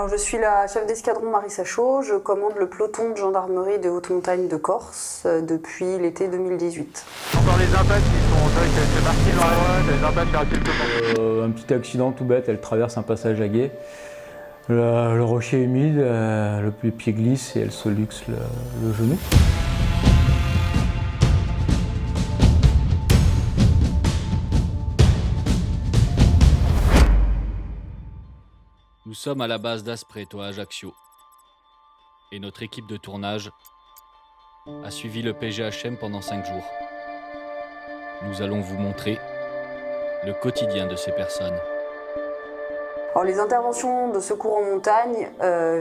Alors, je suis la chef d'escadron Marie Sachaud, je commande le peloton de gendarmerie de haute montagne de Corse depuis l'été 2018. Encore les impacts qui sont, c'est marqué dans la loi, les impacts à quelques moments. Un petit accident tout bête, elle traverse un passage à gué. Le rocher est humide, le pied glisse et elle se luxe le genou. Nous sommes à la base d'Aspreto à Ajaccio. Et notre équipe de tournage a suivi le PGHM pendant 5 jours. Nous allons vous montrer le quotidien de ces personnes. Alors, les interventions de secours en montagne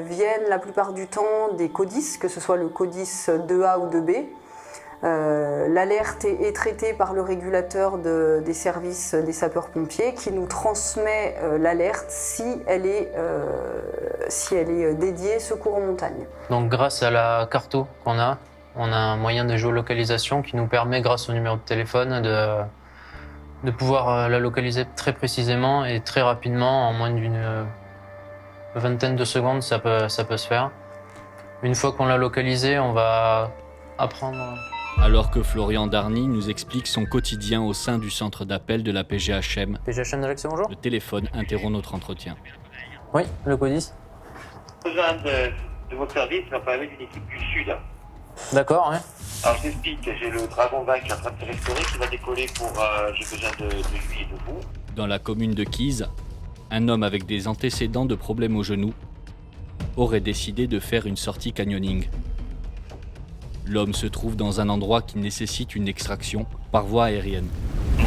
viennent la plupart du temps des CODIS, que ce soit le CODIS 2A ou 2B. L'alerte est traitée par le régulateur des services des sapeurs-pompiers qui nous transmet l'alerte si elle est dédiée secours en montagne. Donc grâce à la carto qu'on a, on a un moyen de géolocalisation qui nous permet, grâce au numéro de téléphone, de pouvoir la localiser très précisément et très rapidement, en moins d'une vingtaine de secondes, ça peut se faire. Une fois qu'on l'a localisée, on va apprendre. Alors que Florian Darny nous explique son quotidien au sein du centre d'appel de la PGHM. PGHM d'Ajaccio, bonjour. Le téléphone interrompt notre entretien. Oui, le CODIS. Besoin de votre service, mais pas avec une équipe du Sud. D'accord, oui. Alors je t'explique, j'ai le Dragon 20 qui est en train de se restaurer, qui va décoller pour... j'ai besoin de lui et de vous. Dans la commune de Quise, un homme avec des antécédents de problèmes au genou aurait décidé de faire une sortie canyoning. L'homme se trouve dans un endroit qui nécessite une extraction par voie aérienne. On va ça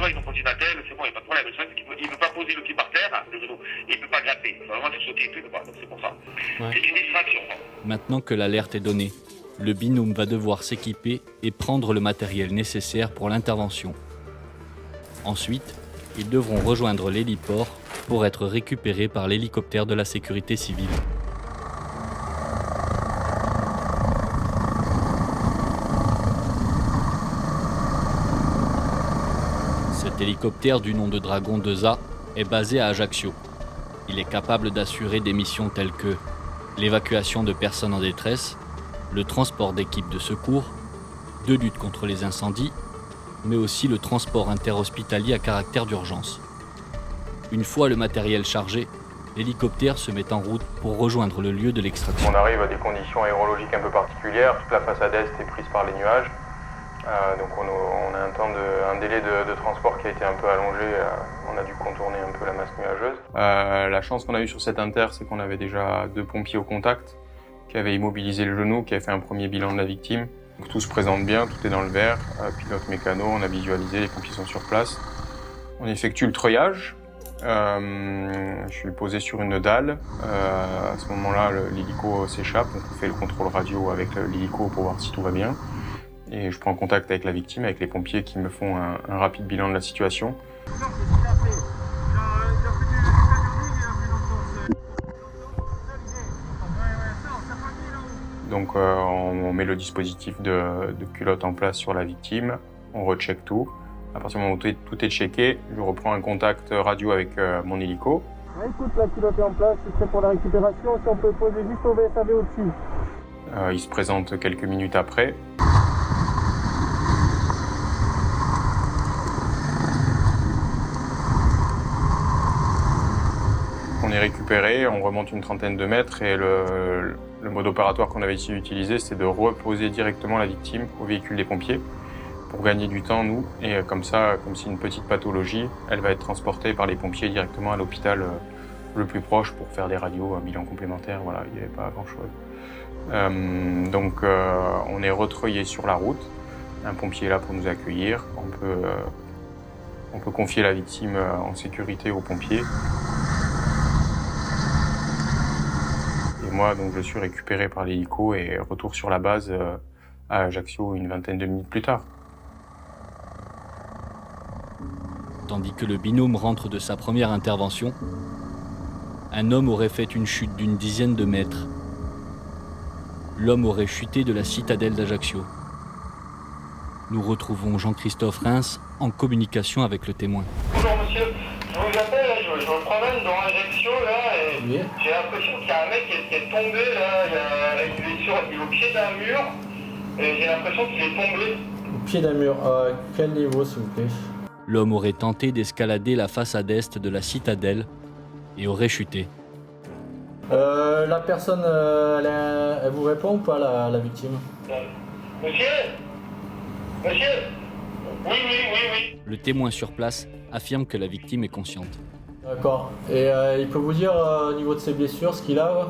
va, ils ont posé une attelle, c'est bon, il n'y a pas de problème. Le seul, c'est qu'il ne peut pas poser le pied par terre, le genou, et il ne peut pas grimper. Il faut vraiment faire sauter et tout, il peut pas, donc c'est pour ça. Ouais. C'est une extraction. Maintenant que l'alerte est donnée, le binôme va devoir s'équiper et prendre le matériel nécessaire pour l'intervention. Ensuite, ils devront rejoindre l'héliport pour être récupérés par l'hélicoptère de la sécurité civile. Cet hélicoptère du nom de Dragon 2A est basé à Ajaccio. Il est capable d'assurer des missions telles que l'évacuation de personnes en détresse, le transport d'équipes de secours, de lutte contre les incendies, mais aussi le transport interhospitalier à caractère d'urgence. Une fois le matériel chargé, l'hélicoptère se met en route pour rejoindre le lieu de l'extraction. On arrive à des conditions aérologiques un peu particulières, toute la façade est est prise par les nuages. Donc on a un délai de transport qui a été un peu allongé, on a dû contourner un peu la masse nuageuse. La chance qu'on a eue sur cette inter, c'est qu'on avait déjà 2 pompiers au contact qui avaient immobilisé le genou, qui avaient fait un premier bilan de la victime. Donc, tout se présente bien, tout est dans le vert, pilote mécano, on a visualisé, les pompiers sont sur place. On effectue le treuillage, je suis posé sur une dalle, à ce moment-là l'hélico s'échappe, donc on fait le contrôle radio avec l'hélico pour voir si tout va bien. Et je prends contact avec la victime, avec les pompiers qui me font un rapide bilan de la situation. Donc on met le dispositif de culotte en place sur la victime, on recheck tout. À partir du moment où tout est checké, je reprends un contact radio avec mon hélico. Écoute, la culotte est en place, c'est prêt pour la récupération, si on peut poser juste au VSAV au-dessus. Il se présente quelques minutes après. On est récupéré, on remonte une trentaine de mètres et le mode opératoire qu'on avait ici utilisé, c'est de reposer directement la victime au véhicule des pompiers pour gagner du temps, nous. Et comme ça, comme c'est une petite pathologie, elle va être transportée par les pompiers directement à l'hôpital le plus proche pour faire des radios, un bilan complémentaire. Voilà, il n'y avait pas grand-chose. Donc on est retreuillé sur la route. Un pompier est là pour nous accueillir. On peut confier la victime en sécurité aux pompiers. Moi, donc, je suis récupéré par l'hélico et retour sur la base à Ajaccio une vingtaine de minutes plus tard. Tandis que le binôme rentre de sa première intervention, un homme aurait fait une chute d'une dizaine de mètres. L'homme aurait chuté de la citadelle d'Ajaccio. Nous retrouvons Jean-Christophe Reims en communication avec le témoin. Bonjour monsieur, je vous appelle, je me promène dans Ajaccio là et Oui. j'ai l'impression qu'il y a un mec qui est tombé là, il est au pied d'un mur et j'ai l'impression qu'il est tombé. Au pied d'un mur. Quel niveau, s'il vous plaît? L'homme aurait tenté d'escalader la façade est de la citadelle et aurait chuté. La personne, elle vous répond ou pas, la victime? Monsieur? Monsieur? Oui. Le témoin sur place affirme que la victime est consciente. D'accord. Et il peut vous dire au niveau de ses blessures ce qu'il a? Ouais.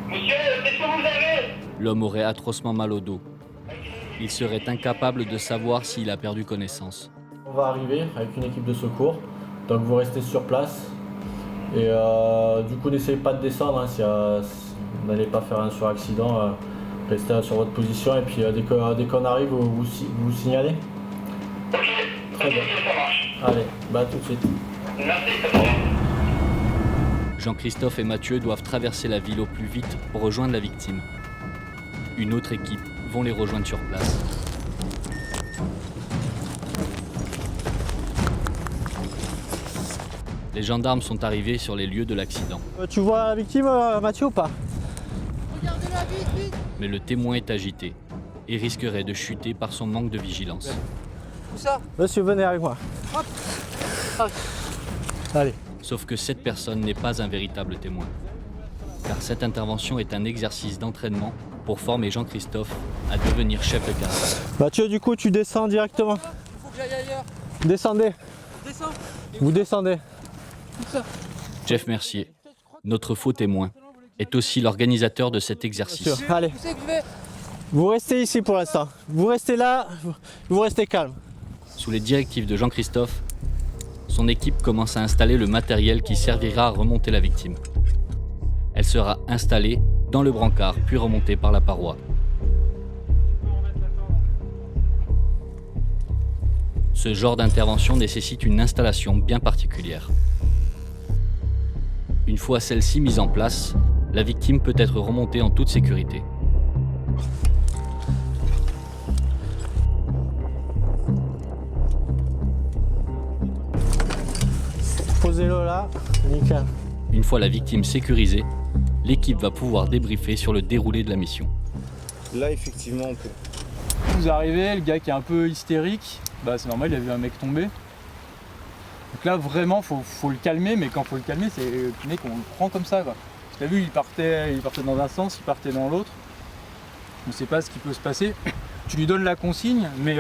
Monsieur, qu'est-ce que vous avez? L'homme aurait atrocement mal au dos. Il serait incapable de savoir s'il a perdu connaissance. On va arriver avec une équipe de secours, donc vous restez sur place. Et du coup, n'essayez pas de descendre, hein, si vous n'allez pas faire un suraccident. Restez sur votre position et puis dès qu'on arrive, vous signalez. Ok, Très bien. ça marche. Allez, bah tout de suite. Merci, ça marche. Jean-Christophe et Mathieu doivent traverser la ville au plus vite pour rejoindre la victime. Une autre équipe vont les rejoindre sur place. Les gendarmes sont arrivés sur les lieux de l'accident. Tu vois la victime, Mathieu, ou pas? Regardez-la vite. Mais le témoin est agité et risquerait de chuter par son manque de vigilance. Où ça? Monsieur, venez avec moi. Hop. Allez. Sauf que cette personne n'est pas un véritable témoin. Car cette intervention est un exercice d'entraînement pour former Jean-Christophe à devenir chef de caravane. Mathieu, du coup, tu descends directement. Il faut que j'aille ailleurs. Descendez. Descends. Vous descendez. Où ça? Jeff Mercier, notre faux témoin, est aussi l'organisateur de cet exercice. Allez. Où c'est que je vais? Vous restez ici pour l'instant. Vous restez là, vous restez calme. Sous les directives de Jean-Christophe, son équipe commence à installer le matériel qui servira à remonter la victime. Elle sera installée dans le brancard, puis remontée par la paroi. Ce genre d'intervention nécessite une installation bien particulière. Une fois celle-ci mise en place, la victime peut être remontée en toute sécurité. Posez-le là, nickel. Une fois la victime sécurisée, l'équipe va pouvoir débriefer sur le déroulé de la mission. Là, effectivement, on peut. Vous arrivez, le gars qui est un peu hystérique, bah c'est normal, il a vu un mec tomber. Donc là, vraiment, faut le calmer, mais quand faut le calmer, c'est le mec, on le prend comme ça, quoi. T'as vu, il partait dans un sens, il partait dans l'autre. On ne sait pas ce qui peut se passer. Tu lui donnes la consigne, mais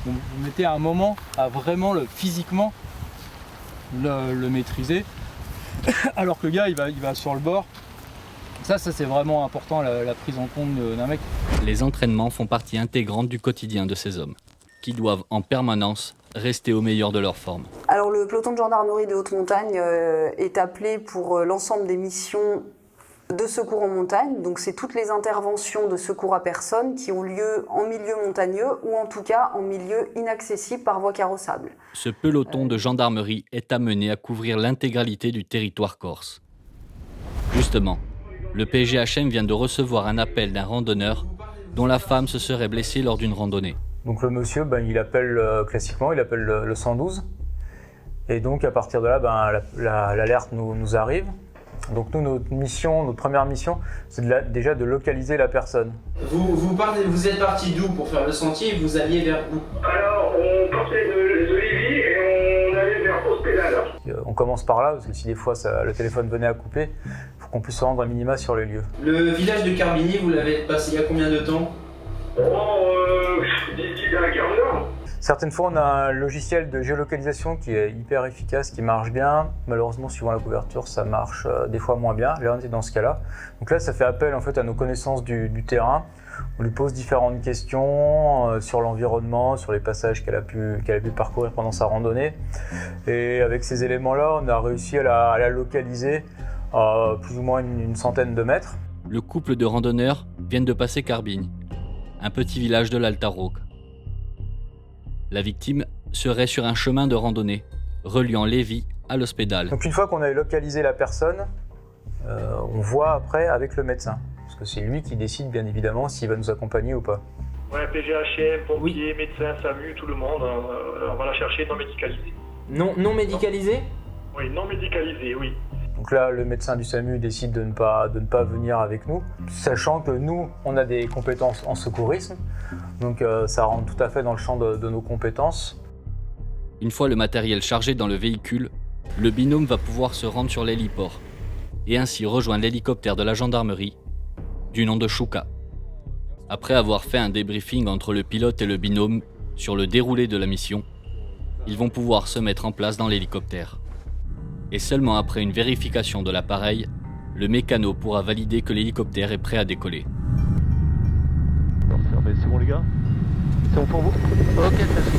vous mettez un moment à vraiment physiquement le maîtriser. Alors que le gars, il va sur le bord. Ça c'est vraiment important, la prise en compte d'un mec. Les entraînements font partie intégrante du quotidien de ces hommes, qui doivent en permanence rester au meilleur de leur forme. Alors le peloton de gendarmerie de haute montagne est appelé pour l'ensemble des missions de secours en montagne. Donc c'est toutes les interventions de secours à personne qui ont lieu en milieu montagneux ou en tout cas en milieu inaccessible par voie carrossable. Ce peloton de gendarmerie est amené à couvrir l'intégralité du territoire corse. Justement, le PGHM vient de recevoir un appel d'un randonneur dont la femme se serait blessée lors d'une randonnée. Donc le monsieur, il appelle classiquement, il appelle le 112. Et donc à partir de là, l'alerte nous arrive. Donc nous, notre première mission, c'est déjà de localiser la personne. Vous êtes parti d'où pour faire le sentier et vous alliez vers où? Alors, on partait de Lévis et on allait vers Hospédal. On commence par là, parce que si des fois le téléphone venait à couper, il faut qu'on puisse se rendre à minima sur les lieux. Le village de Carbigny, vous l'avez passé il y a combien de temps? D'ici un quart d'heure. Certaines fois, on a un logiciel de géolocalisation qui est hyper efficace, qui marche bien. Malheureusement, suivant la couverture, ça marche des fois moins bien. Là, on est dans ce cas-là. Donc là, ça fait appel en fait à nos connaissances du terrain. On lui pose différentes questions sur l'environnement, sur les passages qu'elle a pu parcourir pendant sa randonnée. Et avec ces éléments-là, on a réussi à la localiser à plus ou moins une centaine de mètres. Le couple de randonneurs vient de passer Carbigne, un petit village de l'Alta Rocca. La victime serait sur un chemin de randonnée, reliant Lévis à l'Hospédal. Donc une fois qu'on a localisé la personne, on voit après avec le médecin. Parce que c'est lui qui décide bien évidemment s'il va nous accompagner ou pas. Ouais, PGHM, pompiers, médecins, SAMU, tout le monde. On va la chercher non médicalisée. Non médicalisé? Oui, non médicalisé, oui. Donc là, le médecin du SAMU décide de ne pas venir avec nous, sachant que nous, on a des compétences en secourisme, donc ça rentre tout à fait dans le champ de nos compétences. Une fois le matériel chargé dans le véhicule, le binôme va pouvoir se rendre sur l'héliport et ainsi rejoindre l'hélicoptère de la gendarmerie, du nom de Chouka. Après avoir fait un débriefing entre le pilote et le binôme sur le déroulé de la mission, ils vont pouvoir se mettre en place dans l'hélicoptère. Et seulement après une vérification de l'appareil, le mécano pourra valider que l'hélicoptère est prêt à décoller. C'est bon les gars? C'est bon pour vous? Ok, merci.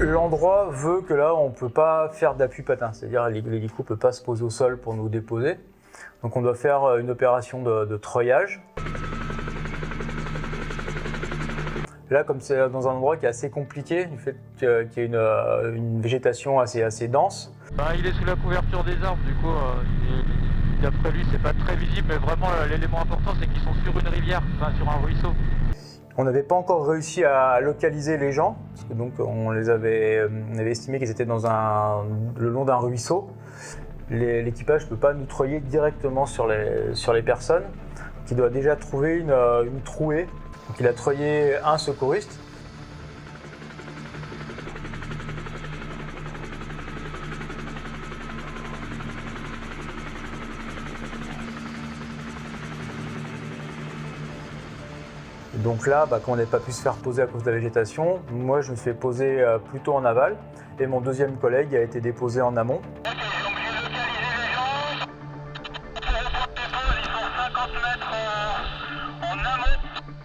L'endroit veut que là, on ne peut pas faire d'appui patin, c'est-à-dire l'hélico ne peut pas se poser au sol pour nous déposer. Donc on doit faire une opération de treuillage. Là, comme c'est dans un endroit qui est assez compliqué, du fait qu'il y a une végétation assez dense. Il est sous la couverture des arbres, du coup, d'après lui, c'est pas très visible, mais vraiment l'élément important, c'est qu'ils sont sur une rivière, enfin sur un ruisseau. On n'avait pas encore réussi à localiser les gens, parce que donc on avait estimé qu'ils étaient le long d'un ruisseau. L'équipage ne peut pas nous treuiller directement sur les personnes, qui doit déjà trouver une trouée. Donc il a treuillé un secouriste. Donc là, quand on n'avait pas pu se faire poser à cause de la végétation, moi je me suis fait poser plutôt en aval et mon deuxième collègue a été déposé en amont.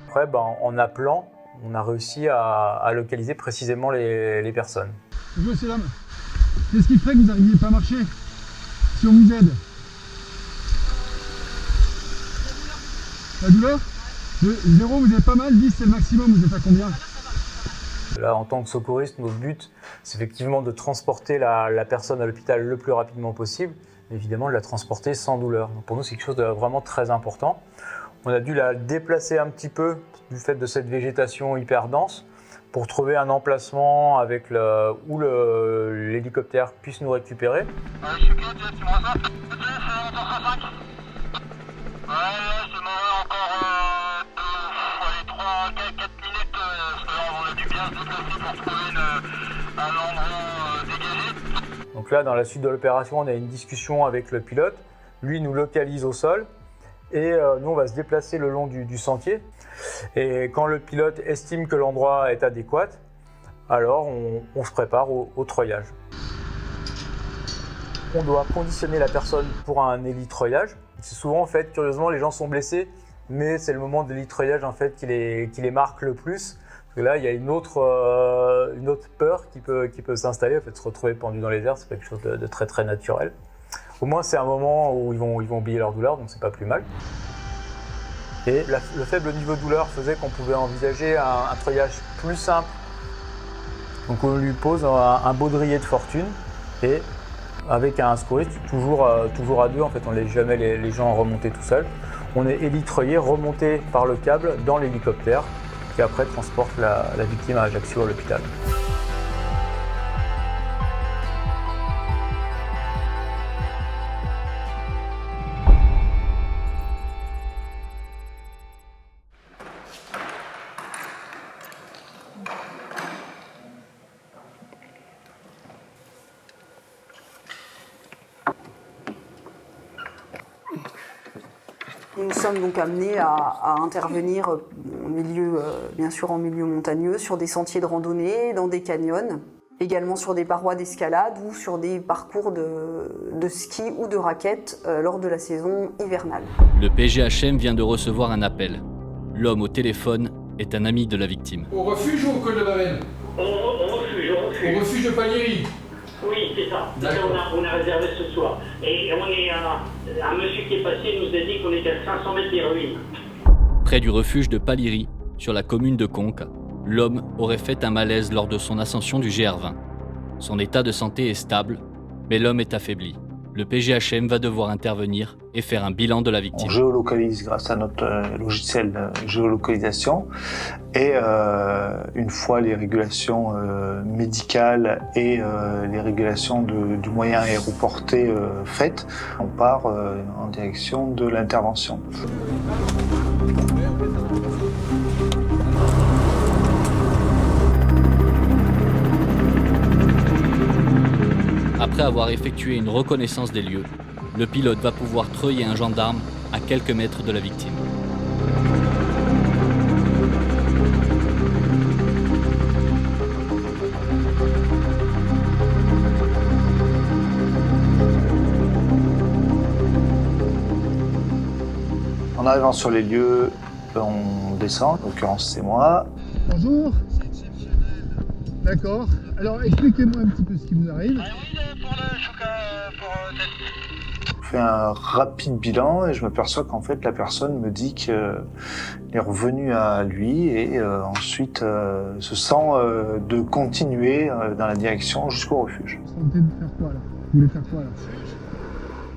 Après, en appelant, on a réussi à localiser précisément les personnes. Bonjour, c'est l'homme. Qu'est-ce qui ferait que vous n'arriviez pas à marcher si on vous aide? La douleur? 0, vous êtes pas mal, 10 c'est le maximum, vous êtes à combien? Là, en tant que secouriste, notre but, c'est effectivement de transporter la personne à l'hôpital le plus rapidement possible, mais évidemment de la transporter sans douleur. Donc pour nous, c'est quelque chose de vraiment très important. On a dû la déplacer un petit peu du fait de cette végétation hyper dense pour trouver un emplacement où l'hélicoptère puisse nous récupérer. Donc là, dans la suite de l'opération, on a une discussion avec le pilote. Lui nous localise au sol et nous, on va se déplacer le long du sentier. Et quand le pilote estime que l'endroit est adéquat, alors on se prépare au treuillage. On doit conditionner la personne pour un hélitreuillage. C'est souvent, en fait, curieusement, les gens sont blessés, mais c'est le moment de l'hélitreuillage en fait, qui les marque le plus. Parce que là, il y a une autre peur qui peut s'installer, en fait, se retrouver pendu dans les airs, c'est quelque chose de très très naturel. Au moins, c'est un moment où ils vont oublier leur douleur, donc c'est pas plus mal. Et le faible niveau de douleur faisait qu'on pouvait envisager un treuillage plus simple. Donc on lui pose un baudrier de fortune et avec un secouriste, toujours à deux, en fait, on ne laisse jamais les gens remonter tout seuls. On est hélitreuillé, remonté par le câble dans l'hélicoptère qui après transporte la victime à Ajaccio à l'hôpital. Nous sommes donc amenés à intervenir bien sûr en milieu montagneux, sur des sentiers de randonnée, dans des canyons, également sur des parois d'escalade ou sur des parcours de ski ou de raquettes lors de la saison hivernale. Le PGHM vient de recevoir un appel. L'homme au téléphone est un ami de la victime. Au refuge ou au col de Bavenne? Au refuge. Au refuge de Palieri? Oui, c'est ça. On a réservé ce soir. Et on est un monsieur qui est passé nous a dit qu'on était à 500 mètres des ruines. Près du refuge de Palieri, sur la commune de Conques, l'homme aurait fait un malaise lors de son ascension du GR20. Son état de santé est stable, Mais l'homme est affaibli. Le PGHM va devoir intervenir et faire un bilan de la victime. On géolocalise grâce à notre logiciel de géolocalisation et une fois les régulations médicales et les régulations du moyen aéroporté faites, on part en direction de l'intervention. Après avoir effectué une reconnaissance des lieux, le pilote va pouvoir treuiller un gendarme à quelques mètres de la victime. En arrivant sur les lieux, on descend, en l'occurrence c'est moi. Bonjour. D'accord. Alors expliquez-moi un petit peu ce qui vous arrive. Je fais un rapide bilan et je m'aperçois qu'en fait la personne me dit qu'il est revenu à lui et ensuite se sent de continuer dans la direction jusqu'au refuge. Vous sentez de faire quoi là? Vous voulez faire quoi là?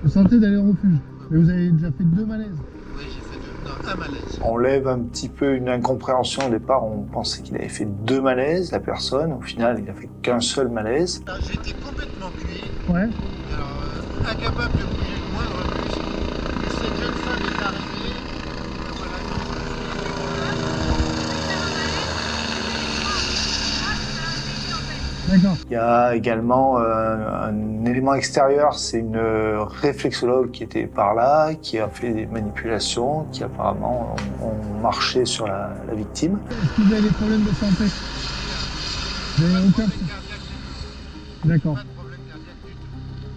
Vous sentez d'aller au refuge? Mais vous avez déjà fait 2 malaises. Oui, j'ai fait un malaise. On lève un petit peu une incompréhension au départ, on pensait qu'il avait fait 2 malaises, la personne. Au final, il a fait qu'un seul malaise. J'étais complètement cuit. Ouais. Alors, incapable de bouger le moindre muscle. Et cette jeune femme est arrivée. D'accord. Il y a également un élément extérieur, c'est une réflexologue qui était par là, qui a fait des manipulations, qui apparemment ont marché sur la victime. Est-ce que vous avez des problèmes de santé? Vous n'avez aucun problème? D'accord.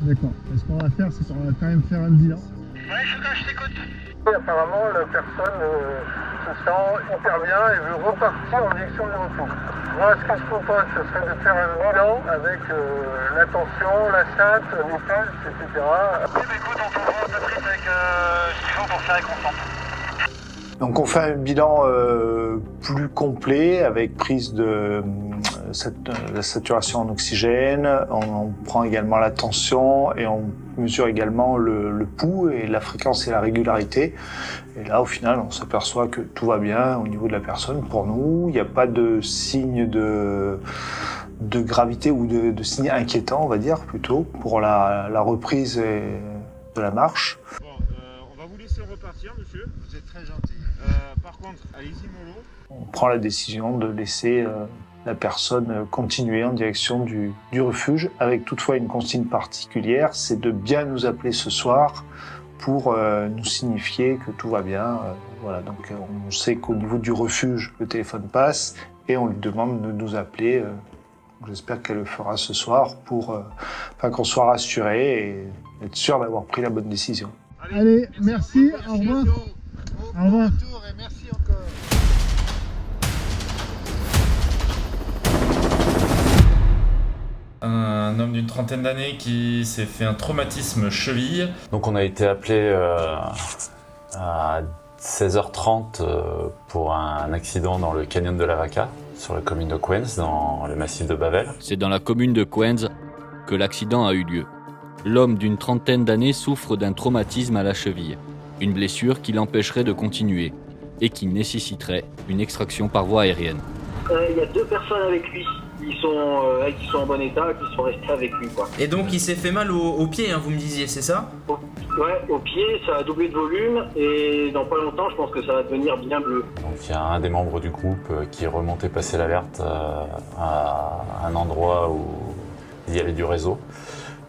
D'accord. Ce qu'on va faire, c'est qu'on va quand même faire un bilan. Ouais, je t'écoute. Apparemment, la personne se sent hyper bien et veut repartir en direction du retour. Moi, ce que je propose, ce serait de faire un bilan avec la tension, la chatte, les pulses, etc. Oui, mais écoute, on t'envoie un peu prise avec ce qu'il faut pour faire les constantes. Donc on fait un bilan plus complet avec prise de la saturation en oxygène, on prend également la tension et on mesure également le pouls et la fréquence et la régularité. Et là au final on s'aperçoit que tout va bien au niveau de la personne. Pour nous, il n'y a pas de signe de gravité ou de signe inquiétant, on va dire plutôt, pour la reprise de la marche. Bon, on va vous laisser repartir, monsieur. Vous êtes très gentil. Par contre, allez-y mollo. On prend la décision de laisser la personne continuer en direction du refuge, avec toutefois une consigne particulière, c'est de bien nous appeler ce soir pour nous signifier que tout va bien. Voilà, donc on sait qu'au niveau du refuge, le téléphone passe et on lui demande de nous appeler. J'espère qu'elle le fera ce soir pour qu'on soit rassuré et être sûr d'avoir pris la bonne décision. Allez, merci, au revoir. Au revoir. Et merci encore. Un homme d'une trentaine d'années qui s'est fait un traumatisme cheville. Donc on a été appelé à 16h30 pour un accident dans le canyon de la Vaca, sur la commune de Coens, dans le massif de Bavel. C'est dans la commune de Coens que l'accident a eu lieu. L'homme d'une trentaine d'années souffre d'un traumatisme à la cheville, une blessure qui l'empêcherait de continuer et qui nécessiterait une extraction par voie aérienne. Il y a 2 personnes avec lui qui sont en bon état, qui sont restées avec lui, quoi. Et donc il s'est fait mal au pied, hein, vous me disiez, c'est ça? Ouais, au pied, ça a doublé de volume et dans pas longtemps, je pense que ça va devenir bien bleu. Donc il y a un des membres du groupe qui est remonté passer l'alerte à un endroit où il y avait du réseau.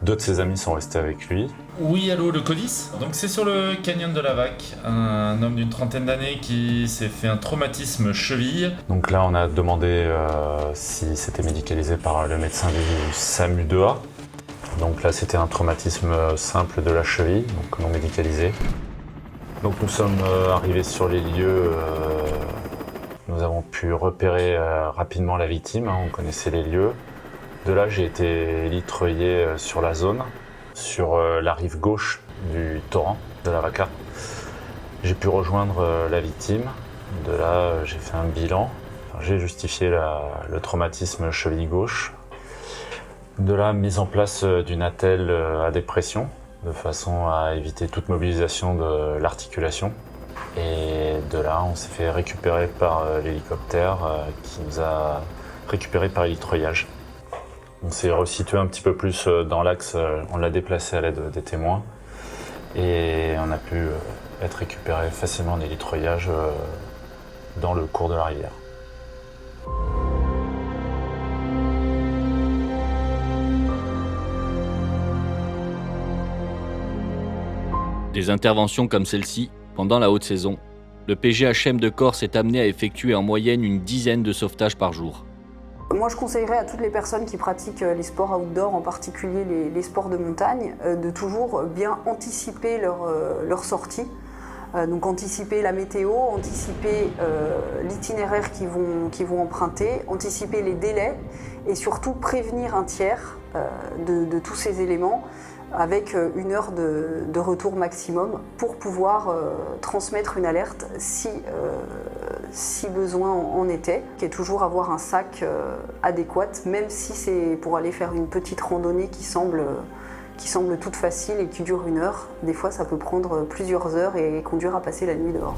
2 de ses amis sont restés avec lui. Oui, allô, le CODIS. Donc c'est sur le canyon de la Vaque, un homme d'une trentaine d'années qui s'est fait un traumatisme cheville. Donc là, on a demandé si c'était médicalisé par le médecin du SAMU 2A. Donc là, c'était un traumatisme simple de la cheville, donc non médicalisé. Donc nous sommes arrivés sur les lieux. Nous avons pu repérer rapidement la victime, hein, on connaissait les lieux. De là, j'ai été litreuillé sur la zone, sur la rive gauche du torrent de la Vaca. J'ai pu rejoindre la victime. De là, j'ai fait un bilan. J'ai justifié le traumatisme cheville gauche. De la mise en place d'une attelle à dépression, de façon à éviter toute mobilisation de l'articulation. Et de là, on s'est fait récupérer par l'hélicoptère qui nous a récupéré par hélitreuillage. On s'est resitué un petit peu plus dans l'axe, on l'a déplacé à l'aide des témoins et on a pu être récupéré facilement en hélitreuillage dans le cours de la rivière. Des interventions comme celle-ci, pendant la haute saison, le PGHM de Corse est amené à effectuer en moyenne une dizaine de sauvetages par jour. Moi, je conseillerais à toutes les personnes qui pratiquent les sports outdoor, en particulier les sports de montagne, de toujours bien anticiper leur sortie. Donc anticiper la météo, anticiper l'itinéraire qu'ils vont emprunter, anticiper les délais et surtout prévenir un tiers de tous ces éléments avec 1 heure de retour maximum pour pouvoir transmettre une alerte si besoin en était, qui est toujours avoir un sac adéquat, même si c'est pour aller faire une petite randonnée qui semble toute facile et qui dure 1 heure. Des fois, ça peut prendre plusieurs heures et conduire à passer la nuit dehors.